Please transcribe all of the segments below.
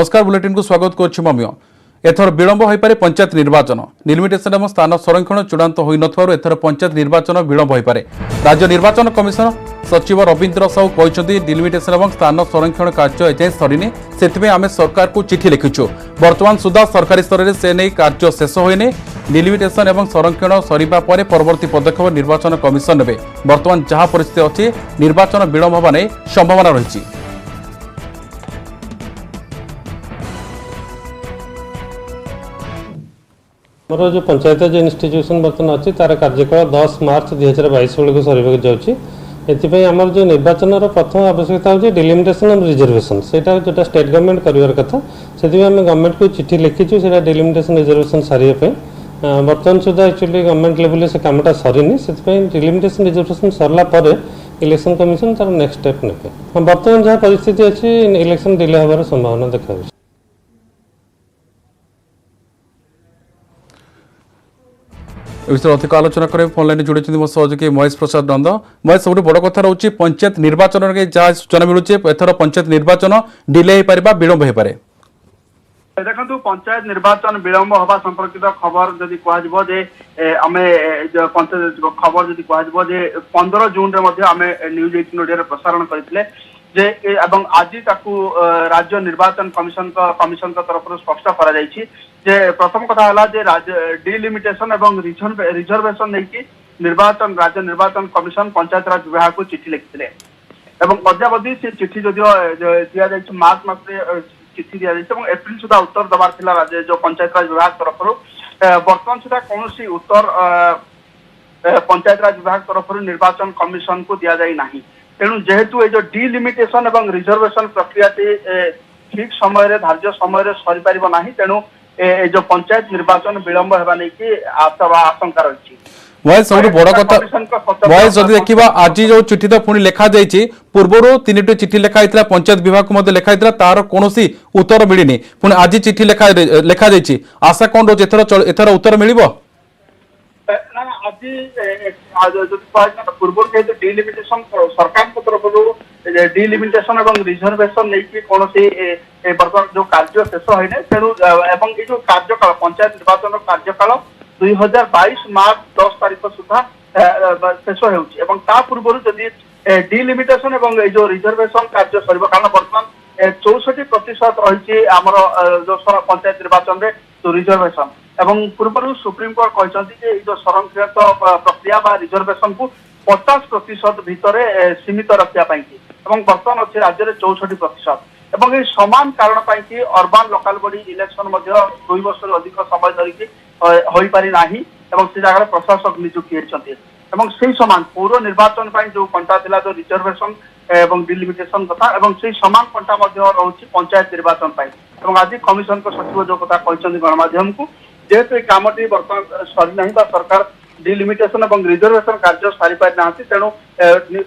नमस्कार बुलेटिन को स्वागत करुच्ची मम्य एथर विलंब हो पारे पंचायत निर्वाचन डिलिमिटेशन और स्थान संरक्षण चूड़ांत हो नथुवारु एथर पंचायत निर्वाचन विलंब हो पारे। राज्य निर्वाचन कमिशन सचिव रवींद्र साहू कहते डिलिमिटेशन और स्थान संरक्षण कार्य एजाएं सरीनी से आम सरकार को चिठी लिखिछू। वर्तमान सुधा सरकारी स्तर में से नहीं कार्य शेष होने डिलिमिटेशन और संरक्षण सरीबा परे परवर्ती पदक्षेप निर्वाचन कमिशन नेबे। वर्तमान जहाँ परिस्थिति अच्छी निर्वाचन विलंब होगा नहीं संभावना रही। मोर जो पंचायत जो इन्स्टिट्यूशन बर्तमान अच्छी तार कार्यकाल 10 मार्च 2022 बेलू सर जाऊँगी। आमर जो निर्वाचन प्रथम आवश्यकता होगी डिलिमिटेशन और रिजर्वेशन से जो स्टेट गवर्नमेंट करार कथा से गवर्नमेंट को चिठी लिखीचु से डिलिमिटेशन रिजर्वेशन सारे बर्तमान सुधा एक्चुअली गवर्नमेंट लेवल से कमटा सरीनी से डिलिमिटेशन रिजर्वेशन सरला इलेक्शन कमिशन तार नेक्स्ट स्टेप ने बर्तमान जहाँ परिस्थिति अच्छी इलेक्शन डिले होवार संभावना देखा। विषय अधिक आलोचना करें फोन लाइन जोड़ी मो सहयोगी महेश प्रसाद नंद। महेश सब बड़ कथा रोचे पंचायत निर्वाचन जहाँ सूचना मिलूँ एथर पंचायत निर्वाचन डिले हो पारे विलंब हो पारे। देखो पंचायत निर्वाचन विलंब हवा संपर्कित खबर जदि कह पंचायत खबर जदि कह 15 जून आम न्यूज 18 ओडिया प्रसारण करते जे एवं आज राज्य निर्वाचन कमिशन तरफ स्पष्ट करा जे प्रथम कथा है जे डिलिमिटेशन एवं रिजर्वेशन नहीं निर्वाचन राज्य निर्वाचन कमिशन पंचायत राज विभाग को चिठी लिखिते अद्यावधि से चिठी जदिव दि जाए मार्च मास चिठी दि जाए एप्रिल सुधा उत्तर दबार थिला राज्य जो पंचायत राज विभाग तरफ वर्तमान सुधा कौन उत्तर पंचायत राज विभाग तरफ निर्वाचन कमिशन को दि जाए ना। तेणु जेहेतु ये डिलिमिटेशन एवं रिजर्वेशन प्रक्रिया ठीक समय धार्य समय सरी पार ना तेणु जो पंचायत निर्वाचन विलंब होगा नहीं आशंका रही। वही सब बड़ कथा वही जदि देखा आज जो चिठी तो पुणी लिखा जाइए पूर्वर 3टी चिठी लिखाई पंचायत विभाग को लिखाई तार कौन उत्तर मिलनी पुणी आज चिठी लिखा जाइए आशा कौन रोज एथर उत्तर मिल पूर्व जेहतु डिलिमिटेशन सरकार तरफ डिलिमिटेशन और रिजर्वेशन नहीं कौन बर्तमान जो कार्य शेष होने तेणु ये जो कार्यकाल पंचायत निर्वाचन कार्यकाल 2022 मार्च 10 तारीख सुधा शेष हो पूर्व जदि डिलिमिटेशन और जो रिजर्वेशन कार्य सर कारण बर्तमान 64% रही आमर जो पंचायत निर्वाचन में जो रिजर्वेशन एवं पूर्व सुप्रीम कोर्ट कहते जो संरक्षित प्रक्रिया रिजर्वेशन को 50% भितर सीमित रखापी बर्तमान अच्छे राज्य में 64% ये समान कारण पाई अर्बान लोकाल बॉडी इलेक्शन 2 वर्ष अधिक समय धरिकी हो पारि ना से जगह प्रशासक नियुक्ति होती से समान पौर निर्वाचन जो कंटा थिला जो रिजर्वेशन एवं डिलिमिटेशन कथा से समान कंटा रही पंचायत निर्वाचन आज कमिशन सचिव जो कथा कहते गणमाध्यम को जेहेतु कामटी बर्तमान सरी ना सरकार डिलिमिटेशन और रिजर्वेशन कार्य सारी पारि ना तेणु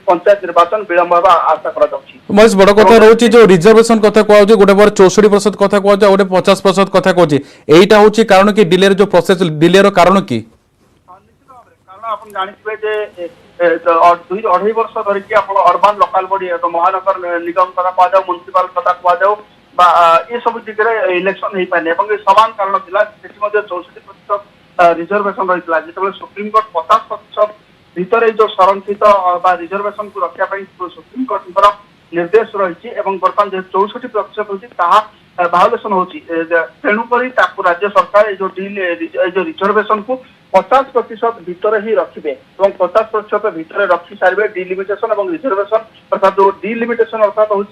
पंचायत निर्वाचन विलंब होगा आशा करा। महेश बड़ कथा रोचे जो रिजर्वेशन कथा कह गोटे बार 64% कथा कह गोटे 50% कथा कहे यहीटा हूँ कारण कि डिले जो प्रोसेस डिले कारण कि कारण आप जानते 2-2.5 वर्ष धरिकी अर्बान लोकाल बॉडी महानगर निगम कथा कह म्युनिसिपाल कथा कह ये सब दिगरे इलेक्शन हो पारे समान कारण था 64% रिजर्वेशन रही जो सुप्रीम कोर्ट 50% भितर जो संरक्षित रिजर्वेशन को रखापी सुप्रीम कोर्ट निर्देश रही बर्तमान जो 64% होती भायोलेसन हो तेणुक राज्य सरकार जो रिजर्वेशन को 50% भितर ही रखिए 50% भितर रखी सारे डिलिमिटेशन और रिजर्वेशन अर्थात जो डिलिमिटेशन अर्थात हूँ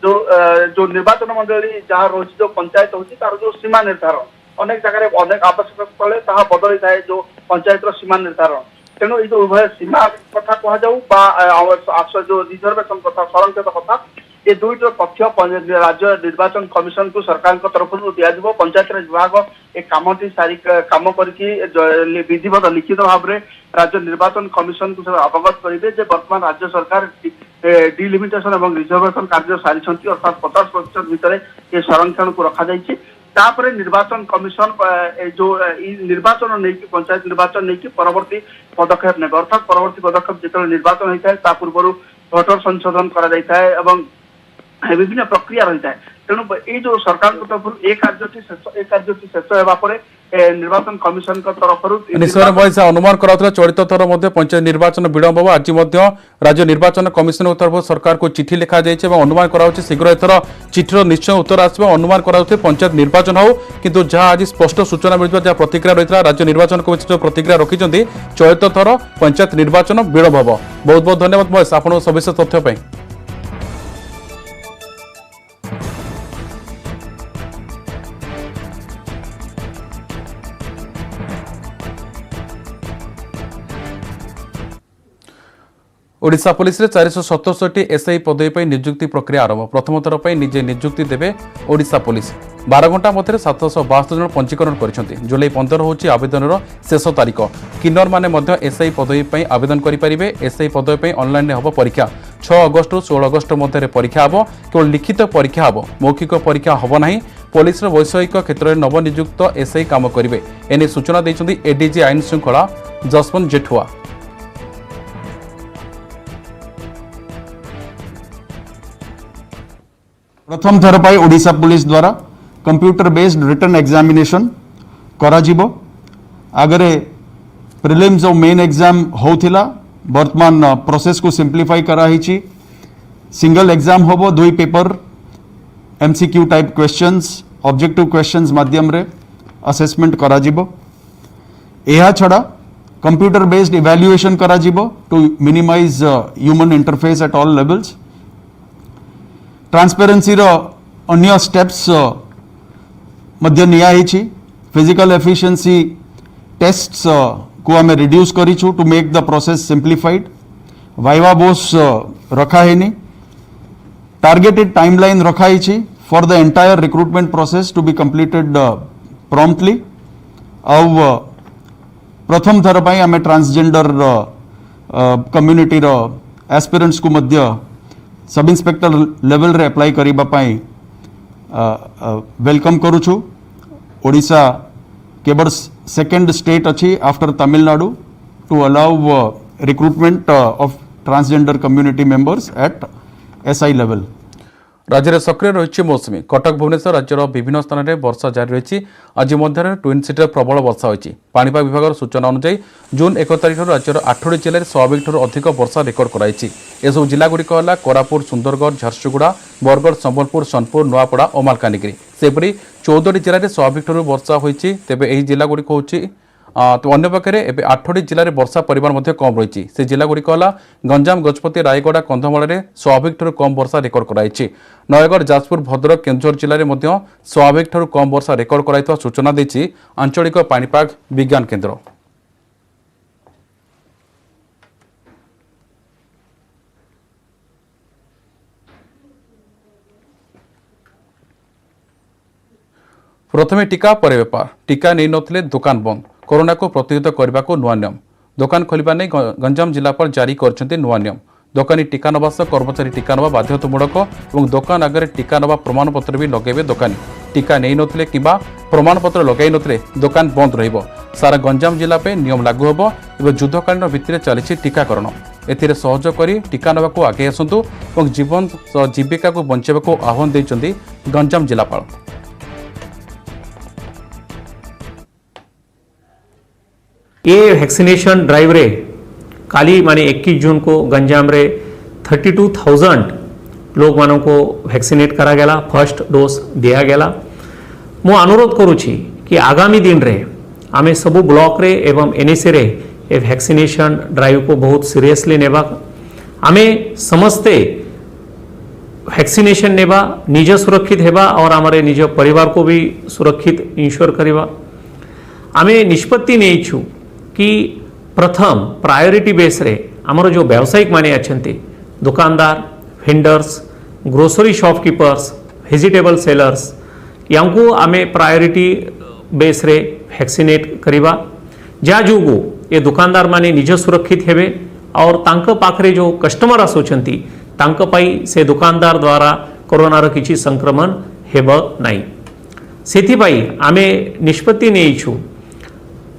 जो निर्वाचन मंडली जहाँ रही जो पंचायत होती तार जो सीमा निर्धारण अनेक जगह अनेक आवश्यक स्थले बदली थाए जो पंचायत सीमा निर्धारण तेणु ये उभय सीमा कथा कह जो रिजर्वेशन कथा संरक्षित कथा ये दुईट तथ्य राज्य निर्वाचन कमिशन को सरकार तरफ दिज्व पंचायत राज विभाग एक कामटी सारी कम करके विधिवत लिखित भाव में राज्य निर्वाचन कमिशन को अवगत करेंगे बर्तमान राज्य सरकार डिलिमिटेशन और रिजर्वेशन कार्य सारी अर्थात 50% भितर ये संरक्षण को रखा जाइए तापर निर्वाचन कमिशन जो निर्वाचन नहीं पंचायत निर्वाचन नहीं परवर्ती पदक्षेप ने अर्थात परवर्ती पदक्षेप जो निर्वाचन होता है पूर्व भोटर संशोधन करा विभिन्न प्रक्रिया रही है तेणु ये जो सरकार तरफ ए कार्यटी शेष होगा निर्वाचन कमिशन तरफ निश्चय भाई अनुमान करा चलित थर पंचायत निर्वाचन विलंब हम आज राज्य निर्वाचन कमिशन तरफ सरकार को चिठी लिखा जाए अनुमान करा शीघ्र एथर चिठीर निश्चय उत्तर आसो अनुमान करा पंचायत निर्वाचन हो किंतु जहाँ आज स्पष्ट सूचना मिलता जहाँ प्रतिक्रिया रही है राज्य निर्वाचन कमिशन जो प्रतिक्रिया रखी चलित थर पंचायत निर्वाचन विलंब हम बहुत बहुत धन्यवाद महेश आपको सविशेष तथ्य। ओडिशा पुलिस रे 477 एसआई पदवी पर नियुक्ति प्रक्रिया आरंभ प्रथम थर पर निजे नियुक्ति देवे ओडिशा पुलिस 12 घंटा मध्य 772 जन पंजीकरण कर जुलाई 15 होची आवेदन शेष तारीख किन्नर माने एसआई पदवी पर आवेदन करेंगे एसआई पदवी पर ऑनलाइन हम परीक्षा 6 अगस्त रु 16 अगस्त मध्य परीक्षा हम केवल लिखित परीक्षा हम मौखिक परीक्षा हम ना पुलिस वैषयिक क्षेत्र में नवनियुक्त एसआई काम करेंगे एने सूचना देते एडीजी आईन श्रृंखला जसवंत जेठुआ। प्रथम थर पर ओडिशा पुलिस द्वारा कंप्यूटर बेस्ड रिटर्न एग्जामिनेशन करा जिवो आगरे प्रिलिम्स और मेन एग्जाम होथिला वर्तमान प्रोसेस को सिंप्लीफाई करा हिची सिंगल एग्जाम होबो 2 paper MCQ type questions objective questions माध्यम रे असेसमेंट करा जिवो एहा छड़ा कंप्यूटर बेस्ड इवैल्यूएशन करा जिवो to minimize human interface at all levels transparency अन्य स्टेप्स मध्य निया फिजिकल एफिशिएंसी टेस्ट्स को आम रिड्यूस करूँ to make the process simplified viva voce रखाहेनी टार्गेटेड टाइमलाइन रखाई for the entire recruitment process to be completed promptly आउ प्रथम थर पर आम ट्रांसजेंडर कम्युनिटी एस्पिरेंट्स को मध्य सब इंस्पेक्टर लेवल रे अप्लाई करिबा पाई वेलकम करूछु ओडिशा केवल सेकेंड स्टेट अच्छी after Tamil Nadu to allow recruitment of transgender community members at SI level. राज्य में सक्रिय रही मौसुमी कटक भुवनेश्वर राज्यर विभिन्न स्थान में वर्षा जारी रही आज मध्य ट्विन सिटी प्रबल वर्षा होती पाणीपाग विभाग सूचना अनुसार जून 1 तारिख राज्यर 8टी जिले में स्वाभाविक अधिक वर्षा रेकर्ड कराई एसबू जिलागुड़िक है कोरापुट सुंदरगढ़ झारसुगुड़ा बरगढ़ संबलपुर सोनपुर नुआपड़ा और मालकानगिरी सेपरी 14टी जिले में स्वाभाविक वर्षा होती तेज यह जिलागुड़िक हूँ तो अन्य पाखे एवं 8टी जिले में वर्षा परिमाण कम रही से जिलागुड़िक है गंजाम गजपति रायगड़ा कंधमाल में स्वाभाविक कम वर्षा रेकर्ड कराई नयगढ़ जाजपुर भद्रक केन्दुझर जिले में स्वाभाविक कम वर्षा रेकर्ड कराई सूचना देती आंचलिक पाणीपाग विज्ञान केन्द्र। प्रथमे टीका पर बेपार टीका नहीं नथिले दुकान बंद कोरोना को प्रतिहत करने को नुआ नियम दुकान खोलने नहीं गंजाम जिलापाल जारी कर नुआ नियम दोकानी टीका नवा सह कर्मचारी टीका नवा बाध्यतामूलक और दोकान आगे टीका नवा प्रमाणपत्र भी लगेबे दोकानी टीका नहीं नथिले किंबा प्रमाणपत्र लगाई नथिले दोकान बंद रहिबो सारा गंजाम जिला पे नियम लागू होबो एवं युद्धकालीन भित्तिरे चलिछि टीकाकरण एथिरे सहयोग करी टीका नवा को आगे आसंतु और जीवन जीविका को बंचाइबा को आह्वान देइछन्ति गंजाम जिलापाल। ये वैक्सीनेशन ड्राइव रे काली माने 21 जून को गंजाम रे 32,000 लोग मानों को वैक्सीनेट करा गया फर्स्ट डोज दिया गया मु अनुरोध करुछि कि आगामी दिन रे आमे सबु ब्लॉक रे एवं एनएसए रे ए वैक्सीनेशन ड्राइव को बहुत सीरियसली नेबा आमे समस्ते वैक्सीनेशन नेबा निज सुरक्षित हेबा और हमारे निज परिवार को भी सुरक्षित इंश्योर करिबा आमे निष्पत्ति नेइछु कि प्रथम प्रायोरिटी बेस रे आमर जो व्यावसायिक माने अछंती दुकानदार vendors grocery shopkeepers vegetable sellers यांको आमे प्रायोरिटी बेस रे वैक्सीनेट करिबा जा जोगु ये दुकानदार माने निज सुरक्षित हेबे और तांक पाखरे जो कस्टमर आसुचंती तांक पाई से दुकानदार द्वारा कोरोना रो किछि संक्रमण हेब नाही सेथि पाई आमे निष्पत्ति नेइछु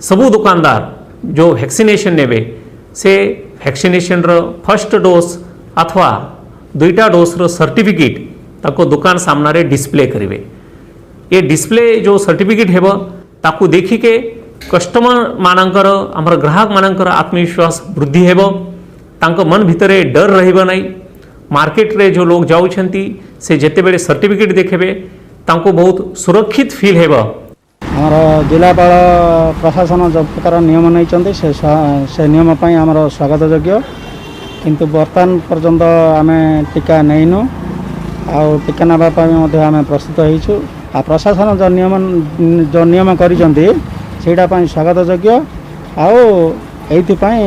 सबु दुकानदार जो वैक्सीनेशन नेबे से वैक्सीनेशन रो फर्स्ट डोज अथवा दुईटा डोज रो सर्टिफिकेट ताको दुकान सामने डिस्प्ले करेंगे। ये डिस्प्ले जो सर्टिफिकेट हेब ताकू देखिके कस्टमर मानकर आमर ग्राहक मानकर आत्मविश्वास वृद्धि हेब, तांको मन भितरे डर रहिबो नहीं। मार्केट रे जो लोग जाउछंती से जेते बेले सर्टिफिकेट देखबे तांको बहुत सुरक्षित फील हेब। आमर जिलापाल प्रशासन जो प्रकार नियम नहीं से नियम पर आमर स्वागत योग्य, किंतु बर्तमान पर्यंत आम टीका नहींनु आउ टीका नापी आम प्रस्तुत होइछु। आ प्रशासन जो नियम करिसेंती सेटा पई स्वागत योग्य। आउ एइथिपई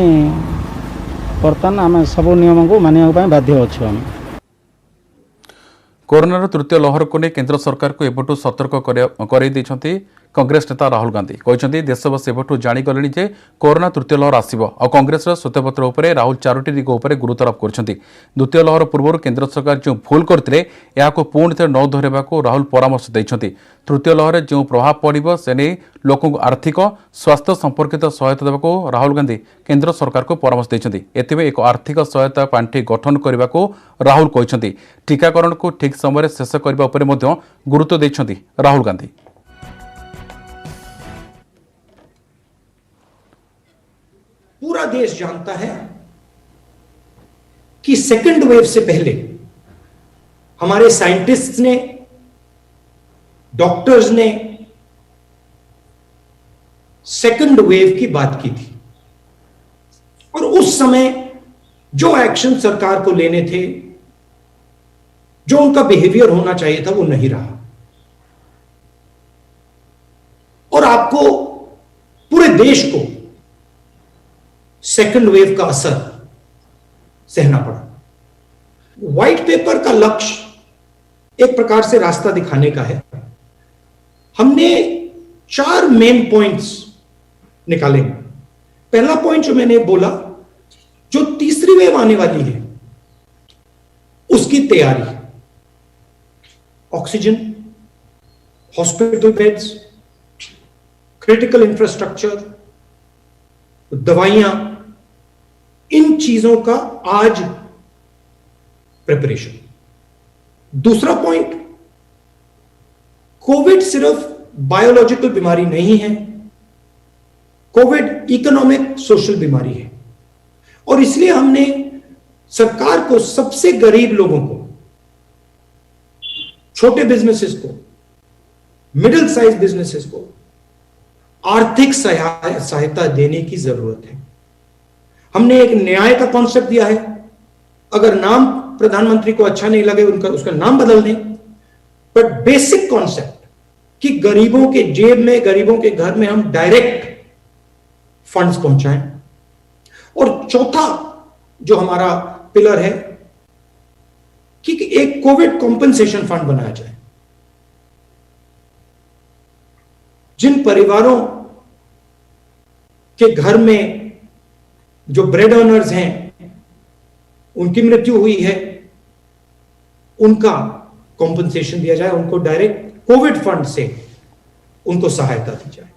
बर्तमान आम सब नियम को मानिया पई बाध्य अछु। हम कोरोनार तृतीय लहर को नहीं केंद्र सरकार को एबठू सतर्क कर कांग्रेस नेता राहुल गांधी कहते देशवासी एबठू जाणीगले जे कोरोना तृतीय लहर आसव आ कांग्रेस श्वेतपत्र उपरे राहुल चारोटी दिग उपर गुरुत्वारोप कर द्वितीय लहर पूर्व केंद्र सरकार जो भूल करते पुणी थे न दोहराइबा राहुल परामर्श देते। तृतीय लहर जो प्रभाव पड़ो से नहीं लोक आर्थिक स्वास्थ्य संपर्कित सहायता देवाक राहुल गांधी केंद्र सरकार को परामर्श देते। एथि एक आर्थिक सहायता पांठि गठन करने को राहुल कहते। टीकाकरण को ठीक समय शेष करने गुरुत्व देते राहुल गांधी। पूरा देश जानता है कि सेकंड वेव से पहले हमारे साइंटिस्ट्स ने, डॉक्टर्स ने सेकंड वेव की बात की थी और उस समय जो एक्शन सरकार को लेने थे, जो उनका बिहेवियर होना चाहिए था, वो नहीं रहा और आपको पूरे देश को सेकंड वेव का असर सहना पड़ा। व्हाइट पेपर का लक्ष्य एक प्रकार से रास्ता दिखाने का है। हमने 4 मेन पॉइंट्स निकाले। पहला पॉइंट जो मैंने बोला, जो तीसरी वेव आने वाली है उसकी तैयारी, oxygen, hospital beds, critical infrastructure, दवाइयां, इन चीजों का आज प्रिपरेशन। दूसरा पॉइंट, कोविड सिर्फ बायोलॉजिकल बीमारी नहीं है, कोविड इकोनॉमिक सोशल बीमारी है और इसलिए हमने सरकार को सबसे गरीब लोगों को, छोटे बिजनेसेस को, मिडिल साइज बिजनेसेस को आर्थिक सहायता देने की जरूरत है। हमने एक न्याय का कॉन्सेप्ट दिया है। अगर नाम प्रधानमंत्री को अच्छा नहीं लगे उसका नाम बदल दें, बट बेसिक कॉन्सेप्ट कि गरीबों के जेब में, गरीबों के घर में हम डायरेक्ट फंड्स पहुंचाएं। और चौथा जो हमारा पिलर है कि एक कोविड कॉम्पेंसेशन फंड बनाया जाए। जिन परिवारों के घर में जो ब्रेड अर्नर्स हैं, उनकी मृत्यु हुई है, उनका कॉम्पेंसेशन दिया जाए, उनको डायरेक्ट कोविड फंड से उनको सहायता दी जाए।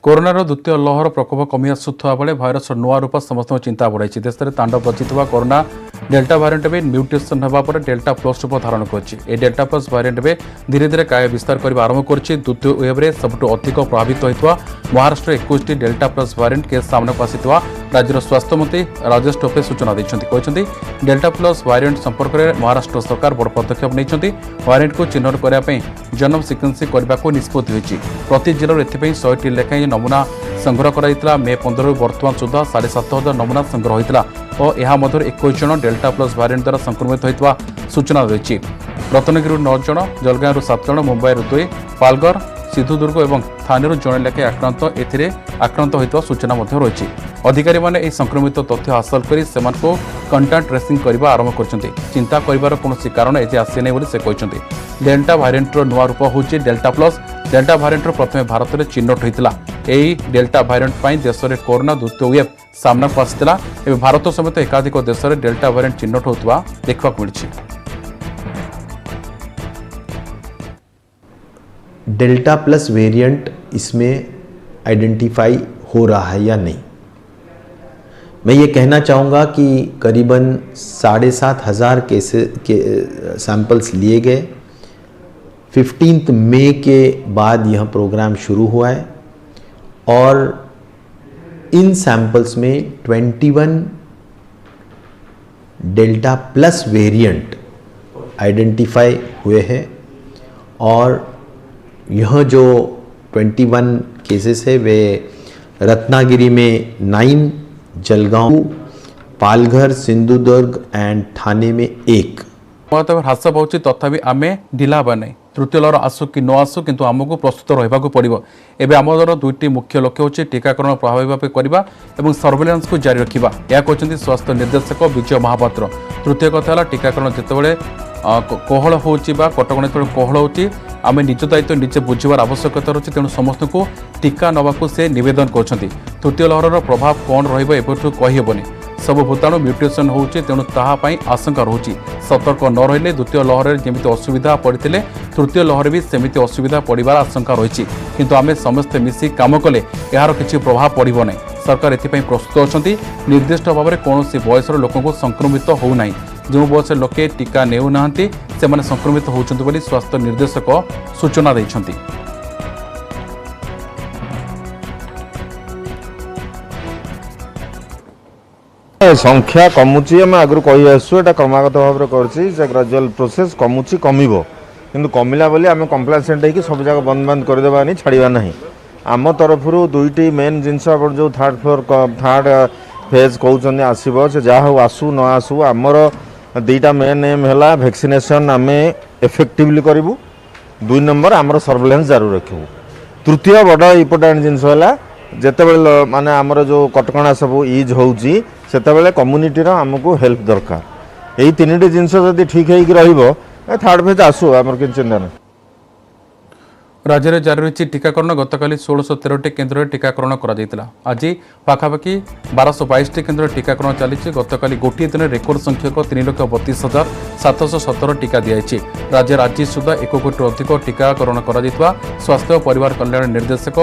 कोरोनार द्वितीय लहर प्रकोप कमी आसुवा बेले भाइरस नुआ रूप समस्त चिंता बढ़ाई। देश में तांडव रचिता कोरोना डेल्टा भारिएंट में म्यूटेशन होगा पर डेल्टा प्लस रूप धारण कर डेल्टा प्लस भारिएंट में धीरे धीरे काय विस्तार करने आरंभ कर द्वितीय वेव्रे सबुठ अधिक प्रभावित होता Maharashtra 21 delta plus variant case सामना को आसी राज्यर स्वास्थ्य मंत्री राजेश टोपे सूचना देते। डेल्टा प्लस भारिएंट संपर्क में महाराष्ट्र सरकार बड़ पदक्षेप नहीं भारिएंट को चिन्हट करने जनम सिक्वेन्सिंग करने को निष्पत्ति होती। प्रति जिले एथपाई 100टी लेखाएं नमूना संग्रह कर मे 15 वर्तमान सुधा 7,500 नमूना संग्रह होता और यह 21 जन डेल्टा प्लस भारिएंट द्वारा संक्रमित होता सूचना रही। रत्नगिरी 9 जन, जलगांव 7 जन, मुंबई 2, पालघर, सिंधुदुर्ग और थाने जड़े लेखे आक्रांत होता सूचना रही। अधिकारी मैंने यह संक्रमित तथ्य हासिल कर कंटाक्ट ट्रेसिंग करने आरंभ कर चिंता कर कौन कारण एजे आसी नहीं से कहते। डेल्टा भारिएंटर नुआ रूप हूँ डेल्टा प्लस। डेल्टा भारिएंटर प्रथम भारत में चिन्हट होता। यही डेल्टा भारिएंट पर देश में कोरोना द्वितीय वेव सामना को आसाला। भारत समेत एकाधिक देश में डेल्टा भारिएंट चिन्हट होता देखा मिली। डेल्टा प्लस वेरिएंट इसमें आइडेंटिफाई हो रहा है या नहीं, मैं ये कहना चाहूँगा कि करीबन 7,500 के सैंपल्स लिए गए। 15 मई के बाद यह प्रोग्राम शुरू हुआ है और इन सैंपल्स में 21 डेल्टा प्लस वेरिएंट आइडेंटिफाई हुए हैं और यह जो 21 केसेस है वे रत्नागिरी में 9, जलगांव, पालघर, सिंधुदुर्ग एंड ठाणे में 1। ह्रास पाँच तथापि आम ढिला हाँ ना तृतीय लहर आसू कि न आसू किंतु आमको प्रस्तुत रहा पड़ो। एवं आमर दुईटी मुख्य लक्ष्य होची टीकाकरण प्रभावी भाव करवा और सर्वेलांस को जारी रखा। यह कहते स्वास्थ्य निर्देशक विजय महापात्र। तृतीय कथा है टीकाकरण जितेबाला कोहल हो कटकणा जो कोहल होची आम निज दायित्व निजे बुझार आवश्यकता रही तेणु समस्त को टीका नवाक से नवेदन कर। तृतीय लहर प्रभाव कौन रही कहीहबनी सबु भूताणु म्यूटेशन होची तेणु ताहापाई आशंका रहुची। सतर्क न रहिले द्वितीय लहर जमिति असुविधा पड़ते तृतीय लहर भी सेमिति असुविधा पड़ार आशंका रही किंतु आमे समस्ते मिसी काम कले यार किसी प्रभाव पड़ो ना। सरकार एथिपाई प्रस्तुत अछंती। निर्दिष्ट भाव में कौन बयसर लोक संक्रमित होना जो बयस लोके टीका नेउना से संक्रमित होउछंती बोली स्वास्थ्य निर्देशक सूचना दैछंती। संख्या कमुची आम आगु कही आसू एटा क्रमागत भाव में ग्राजुअल प्रोसेस कमुची कमिबो किंतु कमिला बोली आम कम्प्लेसेंट होगी सब जगह बंद बंद करदेवा नहीं छाड़ा नहीं। आम तरफ दुईटी मेन जिनस जो थर्ड फेज कहते आसो से जहाँ हो आसू न आसू आमर दुईटा मेन एम है वैक्सीनेशन आम इफेक्टिवली करूँ। 2 नंबर आमर सर्वेलेंस जारी रखू। तृतीय बड़ इम्पोर्टाट जिनस है जितेबाला माने आमर जो कटकणा सब इज होची सेतेबाला कम्युनिटी आमको हेल्प दरकार। यही 3टी जिनस जदि ठीक है थर्ड फेज आसू आमर कि चिंता ना। राज्य में जारी रही टीकाकरण गतकाली 1613 केन्द्र में टीकाकरण करा। आज पाखापाखि 1222 केन्द्र टीकाकरण चली। गतकाली गोटे दिन रेकर्ड संख्यक 3,32,717 टीका दिखाई। राज्य आज सुधा 1 कोटी अधिक टीकाकरण करा। स्वास्थ्य और परिवार कल्याण निर्देशक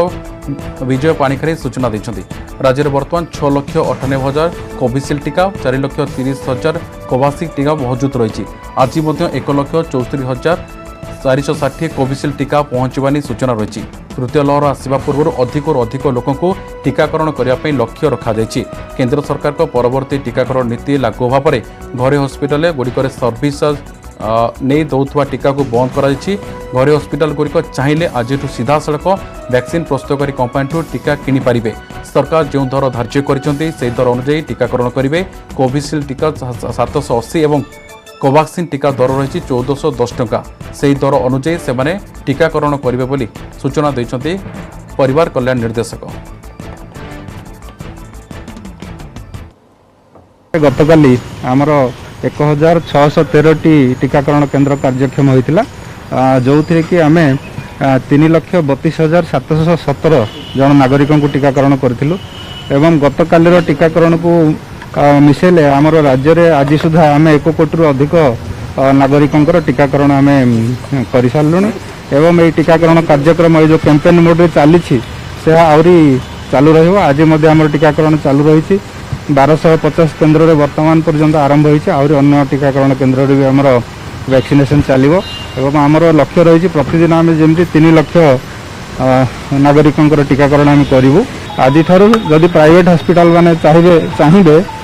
विजय पाणिखरे सूचना देते। राज्य में बर्तमान 6,98,000 कोविशील्ड टीका 4,30,000 कोवाक्सिन टीका मौजूद रही। आज 1,64,460 कोविशील्ड टीका पहुंचवानी सूचना रही। तृतीय लहर आसवा पूर्व अधिक अधिक लोकों को टीकाकरण करने लक्ष्य रखा। केंद्र सरकार को परवर्ती टीकाकरण नीति लागू होगा पर घरे हस्पिटाल गुड़िक सर्विस नहीं दौथुवा टीका को बंद कर। घरे हस्पिटाल गुड़िक चाहिए आज सीधा सड़क वैक्सीन प्रस्तुतकारी कंपानी टीका किनी पारिबे। सरकार जो दर धार्य कर दर अनुଯାयी टीकाकरण करेंगे। कोविशील्ड टीका 780 और कोवाक्सिन टीका दर रही 1410 टंका। से दर अनुଯାयी से टीकाकरण करेंगे बोली सूचना देते परिवार कल्याण निर्देशक। गतकाली आमर 1,613 टीकाकरण केन्द्र कार्यक्षम होता जो थी कि आम 3,32,717 जन नागरिकों को टीकाकरण करूँ। एवं गतकाली टीकाकरण को मिसेले आमर राज्य में आज सुधा आम 1 कोटी अधिक नागरिकों टीकाकरण आम कर सारूँ। एवं ये टीकाकरण कार्यक्रम ये जो कैंपेन मोड चली से आहरी चालू रही। आज आम टीकाकरण चालू रही। 1250 केन्द्र में वर्तमान पर्यंत आरंभ होती। आहरी अन्य टीकाकरण केन्द्र भी आमर वैक्सीनेशन चलो। एवं आमर लक्ष्य रही प्रतिदिन आम जमी 3 लाख नागरिकों टीकाकरण आम करूँ। आज जदि प्राइवेट हॉस्पिटल माने चाहिए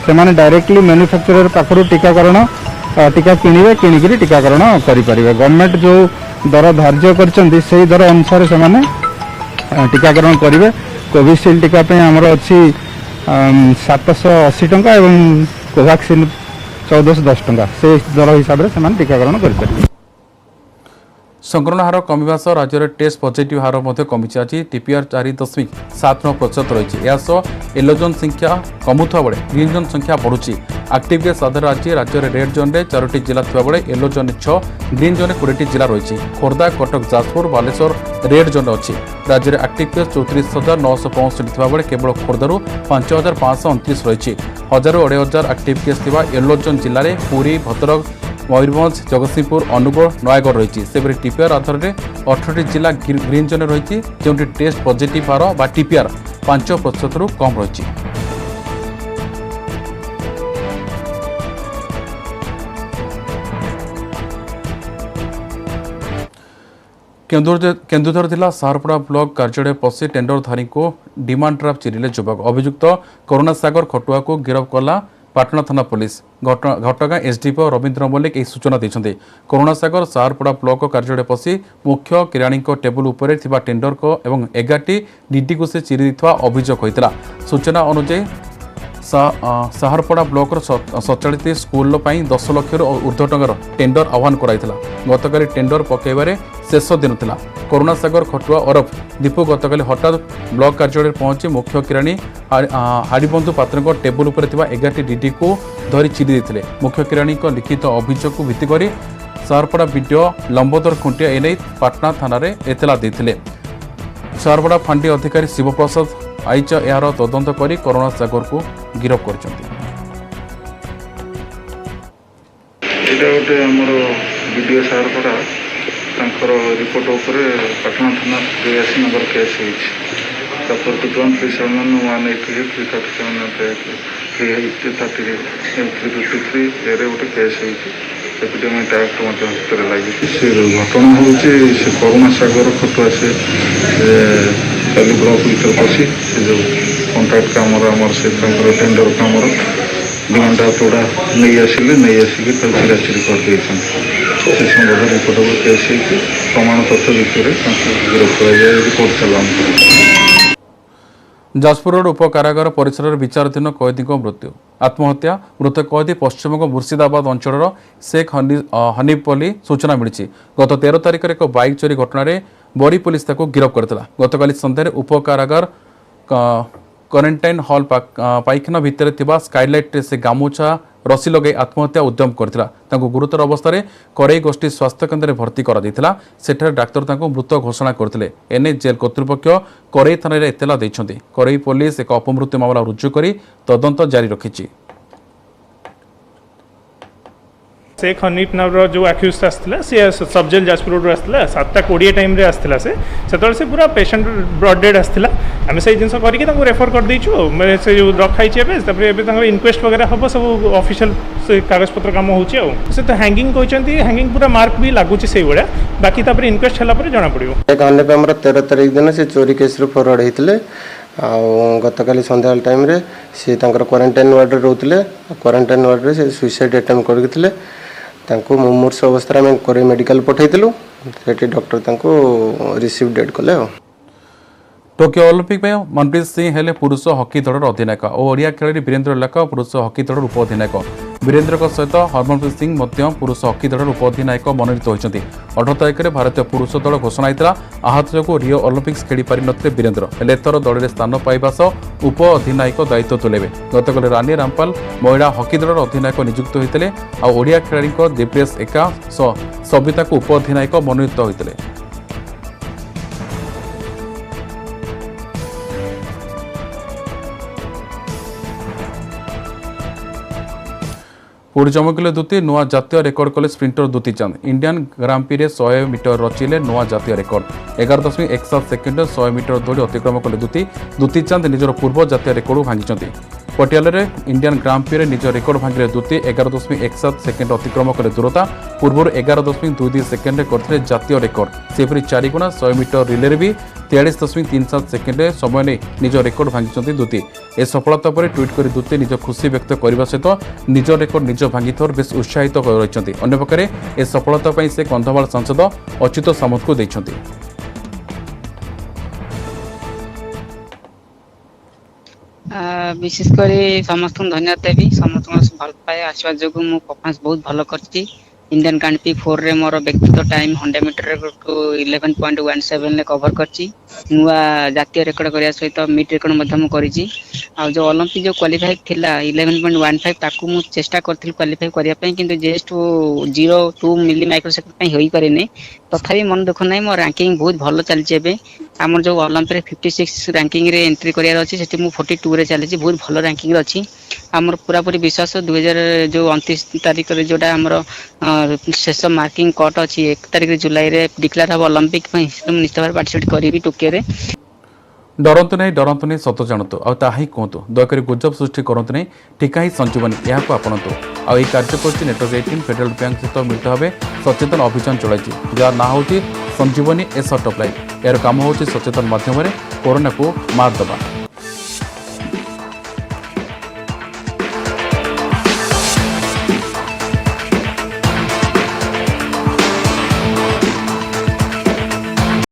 से डायरेक्टली मैन्युफैक्चरर पाखर टीकाकरण टीका किणवे किणिकी टीकाकरण करेंगे। गवर्नमेंट जो दर धार्य कर दर अनुसार से टीकाकरण करेंगे। कोविशील्ड टीका आमर अच्छी 780 टंका और कोवाक्सिन 1410 टंका से दर हिसाब से टीकाकरण करेंगे। संक्रमण हार कमिवा सह राज्य में टेस्ट पॉजिटिव हार कमी। आज टीपीआर 4.79% रही। येलो जोन संख्या कमुवा बेले ग्रीन जोन संख्या बढ़ुची। एक्टिव केस आधार आज राज्य में रेड जोन में 4टी जिला था बेले येलो जोन 6 ग्रीन जोन 20टी जिला रही। खोर्धा, कटक, जाजपुर, बालेश्वर रेड जोन अच्छी। राज्य में एक्टिव केस 34,965 था बेले केवल खोर्धारू 5,529 रही। 1,000-2,500 एक्टिव केस येलो जोन जिले में पुरी, भद्रक, मयूरभंज, जगतसिंहपुर, अनुगुल, नयगढ़ रही। से टीपीआर आधार में 18टी जिला ग्रीन जोन रही जो टेस्ट पॉजिटिव हार बा टीपीआर 5% कम रही। केन्दुझर जिला साहरपड़ा ब्लॉक कार्यालय पशि टेंडरधारी को डिमांड ड्राफ्ट चिरिले युवक अभियुक्त करुणा सागर खटुआ को गिरफ्त कला पाटना थाना पुलिस घटगां एसडीपीओ रवींद्र मल्लिक यह सूचना देते करुणा सागर साहरपड़ा ब्लॉक कार्यालय पशि मुख्य किराणी टेबुल उपर टेंडर को एवं 11टी डीडी को से चिरी अभियोग होता सूचना अनुଯାयी साहरपड़ा ब्लॉक 47 स्कूल 10 लाख ऊर्ध्व टंकार टेंडर आह्वान कराइला गतकाली टेंडर पकड़ शेष दिन था करुणा सागर खटुआ ओरफ दीपू गतकाली हठात ब्लॉक कार्यालय पहुंची मुख्य किराणी हाड़ीबंधु पात्र टेबुल उपर 11टी डीडी को धरी चिरी देते मुख्य किराणी लिखित अभियोग को भित्ति कर साहरपड़ा बीडीओ लंबोदर खुंटिया एने पाटना थाना एतला देते साहरपड़ा फांडी अधिकारी शिवप्रसाद आईच यार तदंत कर करुणा सागर को गिरफ्त कर गोटे आमर विडीओ साहरपड़ा रिपोर्ट उपर पाटना थाना 83 नंबर केस होपर 357 गोटे केस एपिडेमिक एक्ट हाथ में लगी से घटना हूँ करुणा सागर खटुआ से काली ब्लॉक भर पशि से जो कंट्राक्ट कम से टेंडर कम डिमांड ड्राफ्ट गुड़ा नहीं आसिले नहीं आसिक चिराचिरी करदे से संबंध रिपोर्ट केस प्रमाण तथ्य भितर गिरफ्त कर रिपोर्ट चला जाजपुर रोड उपकारागार परिसर में विचाराधीन कैदी मृत्यु आत्महत्या मृत कैदी पश्चिमबंग मुर्शिदाबाद अंचल शेख हनीफ अली सूचना मिली गत 13 तारिख एक बाइक चोरी घटना बड़ी पुलिस गिरफ्त करता गतकाली सन्धार उपकारागार क्वारंटाइन हॉल पाइखाना भितर थिबा स्काईलाइट से गामुछा रसी लगे आत्महत्या उद्यम करता गुरुतर अवस्था करई गोष्ठी स्वास्थ्य केन्द्र में भर्ती कर डाक्तर मृत घोषणा करते एने जेल कर्तृपक्ष करई थाना एतला देइछन्ति करई पुलिस एक अपमृत्यु मामला रुजु कर तदंत जारी रखिछि शेख हनीफ नाम जो आक्यूज आसाला सी सब जेल जाजपुर रोड आसाला 7:20 टाइम आसाला से पूरा पेशेंट ब्रॉड डेड आसाला आम से जिन करके रेफर कर देचु मैं से जो रखाई इनक्वेस्ट वगैरह हम सब ऑफिशियल कागज पत्र काम होचे से तो हैंगिंग कहते हैंगिंग पूरा मार्क भी लगुच से भाया बाकी इनक्वेस्ट है जना पड़ो एक हनीफ आम 13 तारिख दिन से चोरी केस फरवर्ड होते गतकाली संध्या टाइम सी क्वारंटाइन वार्ड रोते क्वारंटाइन वार्ड से सुइसाइड अटेम्प्ट करते मुमूर्ष अवस्था में कोई मेडिकल पठेलु से डॉक्टर रिसीव डेट कले टोकियो ओलंपिक में मनप्रीत सिंह हेले पुरुष हॉकी दलर अधिनायक और ओडिया खेल वीरेन्द्र लेख पुरुष हॉकी दलर उप अधिनायक वीरेन्द्र सहित हरमनप्रीत सिंह पुरुष हॉकी दलर उप अधिनायक मनोनीत होती 18 तारिख में भारतीय पुरुष दल घोषणा होता आहत जो रियो ओलंपिक्स खेली पारि नथिले वीरेन्द्र हेले एथर दल में स्थान पाइबा सह उप अधिनायक दायित्व तुलेबे गतकाली रानी रामपाल महिला हॉकी दलर अधिनायक नियुक्त होते ओडिया खेलाड़ी दिप्रेश एका सबिता को उप अधिनायक मनोनीत होते पुरी चमकिले दूती नुआ जातीय रेकर्ड कले स्प्रिंटर दूती चांद इंडियन ग्रांप्री 100 मीटर रचिले नुआ जातीय रेकर्ड 11.17 सेकेंड 100 मीटर दौड़ी अतिक्रम कले दूती चांद निजर पूर्व जातीय रेकर्ड भांगी पटियाला इंडियन ग्रांप्री निज रेकर्ड भांगे दूती 11.17 सेकेंड अतिक्रम कले दूरता पूर्व 11.22 सेकेंड करते जातीय रेकर्ड सेपरी 4 गुणा 100 मीटर रिले भी 43.37 सेकेंड समय नहीं निज रेकर्ड भांगी दूती ए सफलता पर ट्वीट कर दूती निज खुशी व्यक्त करने सहित निज रेकर्ड निज भांगी बेस उत्साहित रही अंपक्षे ए सफलता से कंधमाल सांसद अच्युत सामंत को देते विशेषकर समस्त धन्यवाद देवी समस्त भल पाए आशीर्वाद जो मु परफॉर्मेंस बहुत भल कर इंडियन ग्रांप्री 4 रे मोर व्यक्तिगत टाइम 100 मीटर को 11.17 ले कवर करची नुआ जातीय रेकर्ड करिया सहित मिड रेकर्ड मध्यम करिची आ जो ओलंपिक जो क्वालिफाई थिला 11.15 ताकू मु चेष्टा करथिल क्वालिफाई करिया पई किंतु जस्ट 0.2 मिली माइक्रोसेकंड पई होई पारेने तथापि मन दुख नै मो रैंकिंग बहुत भलो चलची एबे हमर जो ओलंपिक 56 रैंकिंग रे एंट्री करिया अछि सेठी मु 42 रे चलची बहुत भलो रैंकिंग अछि हमर पूरा पूरी विश्वास 2000 जो 29 तारिख रे जोडा हमर शेष मार्किंग कट अच्छी 1 तारिख जुलाई रे डिक्लेयर हम ओलंपिक निश्चित भाव पार्टिसिपेट करी टोकियो रे डरतु नहीं सत जानतु आ ताही कहतु दयाकोरी गुजब सृष्टि करतु नहीं टीका ही संजीवनी यहाँ आपणतु आई कार्यक्रम नेटवर्क 18 फेडरल बैंक सहित मिलित भाव सचेतन अभियान चलाई जार ना हूँ संजीवनी ए सर्ट अप्लाई यार काम हूँ सचेतन माध्यम कोरोना को मार दबा।